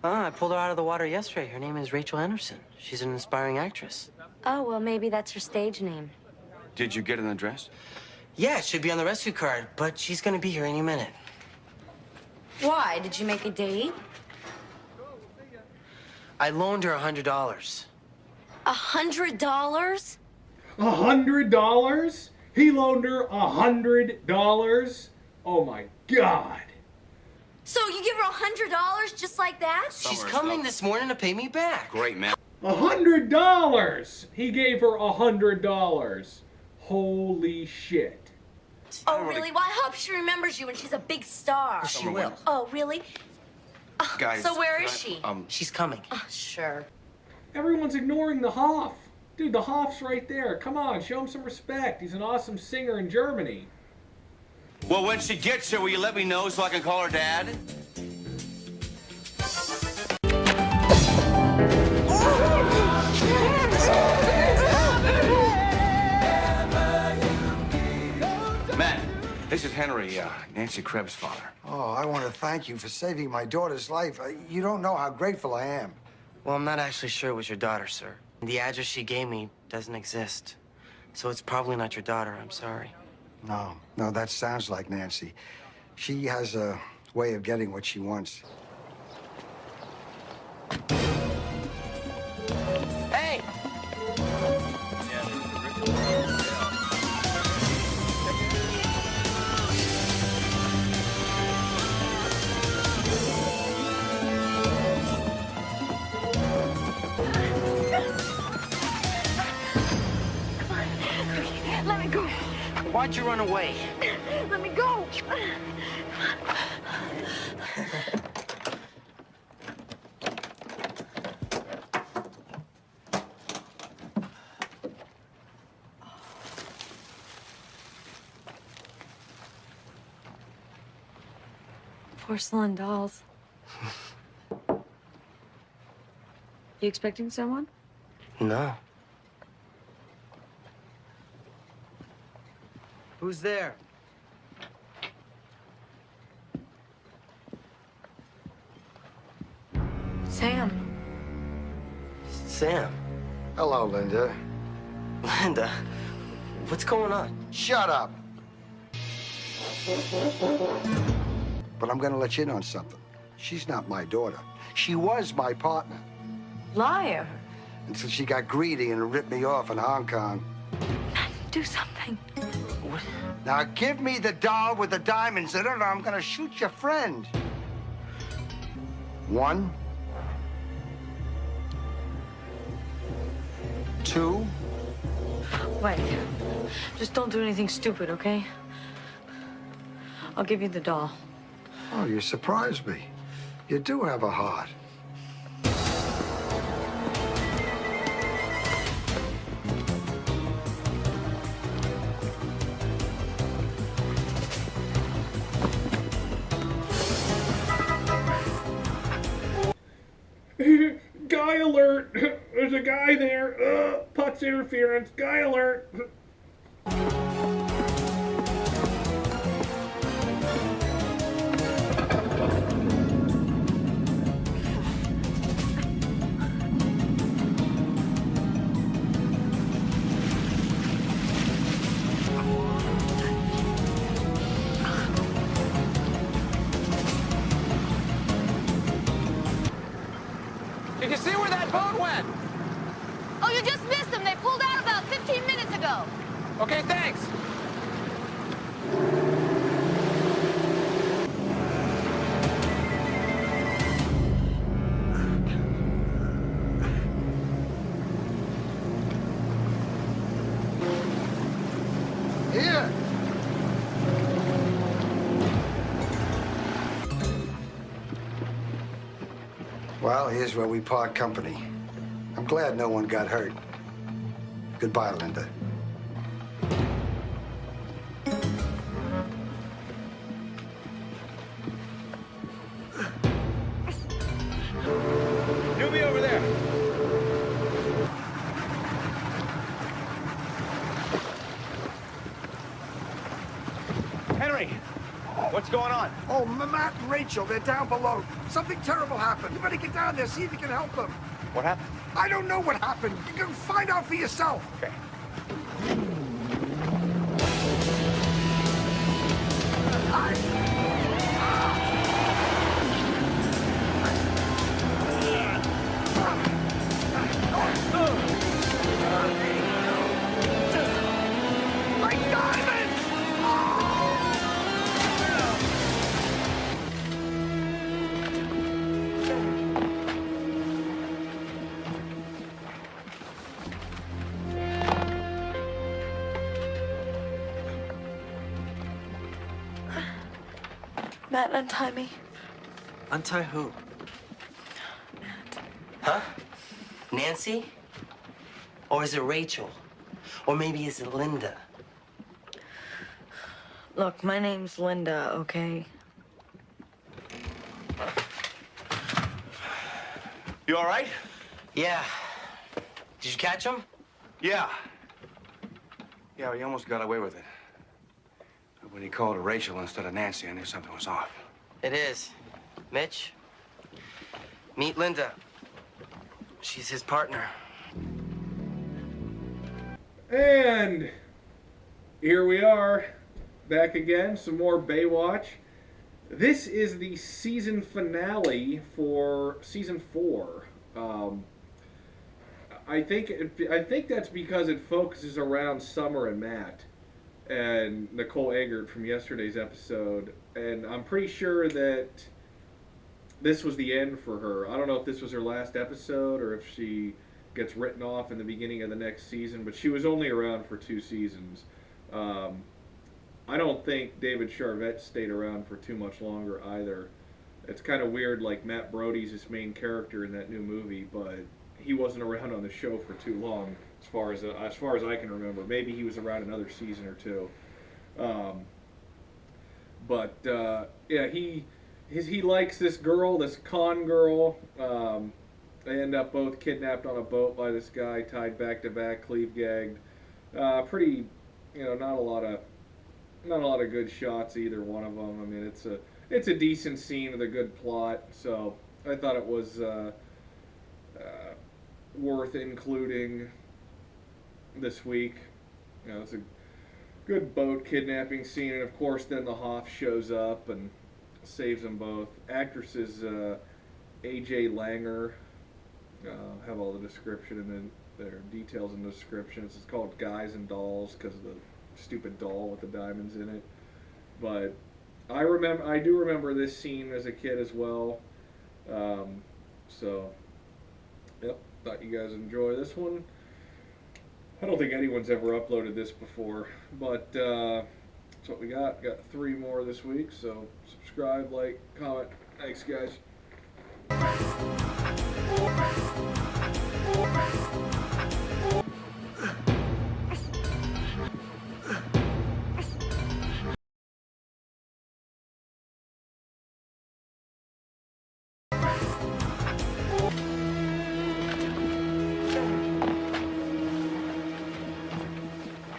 I pulled her out of the water yesterday. Her name is Rachel Anderson. She's an inspiring actress. Oh, well, maybe that's her stage name. Did you get an address? Yeah, it should be on the rescue card, but she's gonna be here any minute. Why? Did you make a date? I loaned her $100. $100? $100? He loaned her $100? Oh my God. So you give her $100 just like that? She's coming this morning to pay me back. Great, man. $100! He gave her $100. Holy shit. Oh, really? Well, I hope she remembers you when she's a big star. She will. Oh, really? Guys, so where is she? She's coming. Sure. Everyone's ignoring the Hoff. Dude, the Hoff's right there. Come on, show him some respect. He's an awesome singer in Germany. Well, when she gets here, will you let me know so I can call her dad? Matt, this is Henry, Nancy Krebs' father. Oh, I want to thank you for saving my daughter's life. You don't know how grateful I am. Well, I'm not actually sure it was your daughter, sir. The address she gave me doesn't exist. So it's probably not your daughter. I'm sorry. No, that sounds like Nancy. She has a way of getting what she wants. Hey! Let me go. Why'd you run away? Let me go. Porcelain dolls. You expecting someone? No. Who's there? Sam. Sam. Hello, Linda. Linda, what's going on? Shut up. But I'm gonna let you in on something. She's not my daughter. She was my partner Liar. until she got greedy and ripped me off in Hong Kong. Do something. What? Now give me the doll with the diamonds in it, or I'm gonna shoot your friend. 1, 2. Wait. Just don't do anything stupid, okay? I'll give you the doll. Oh, you surprised me. You do have a heart. Guy alert! There's a guy there. Putz interference. Guy alert. Did you see where that boat went? Oh, you just missed them. They pulled out about 15 minutes ago. Okay, thanks. Here. Well, here's where we part company. I'm glad no one got hurt. Goodbye, Linda. Newbie over there. Henry, what's going on? Oh, Matt and Rachel, they're down below. Something terrible happened. You better get down there, see if you can help them. What happened? I don't know what happened. You can find out for yourself. Okay. My diamond! Matt, untie me. Untie who? Huh? Nancy? Or is it Rachel? Or maybe is it Linda? Look, my name's Linda, okay? You all right? Yeah. Did you catch him? Yeah. Yeah, he almost got away with it. But when he called her Rachel instead of Nancy, I knew something was off. It is. Mitch, meet Linda. She's his partner. And here we are, back again, some more Baywatch. This is the season finale for season 4. I think that's because it focuses around Summer and Matt and Nicole Eggert from yesterday's episode, and I'm pretty sure that this was the end for her. I don't know if this was her last episode or if she gets written off in the beginning of the next season, but she was only around for 2 seasons. I don't think David Charvet stayed around for too much longer either. It's kind of weird, like Matt Brody's his main character in that new movie, but he wasn't around on the show for too long, as far as I can remember. Maybe he was around another season or 2. Yeah, he likes this girl, this con girl. They end up both kidnapped on a boat by this guy, tied back to back, cleave gagged. Pretty, not a lot of good shots either one of them. I mean, it's a decent scene with a good plot, so I thought it was worth including this week. It's a good boat kidnapping scene, and of course then the Hoff shows up and saves them both. Actresses AJ Langer, have all the description and then their details in the descriptions. It's called Guys and Dolls because of the stupid doll with the diamonds in it. But I do remember this scene as a kid as well. So, yep, thought you guys enjoy this one. I don't think anyone's ever uploaded this before, but that's what we got. Got 3 more this week, so subscribe, like, comment. Thanks, guys.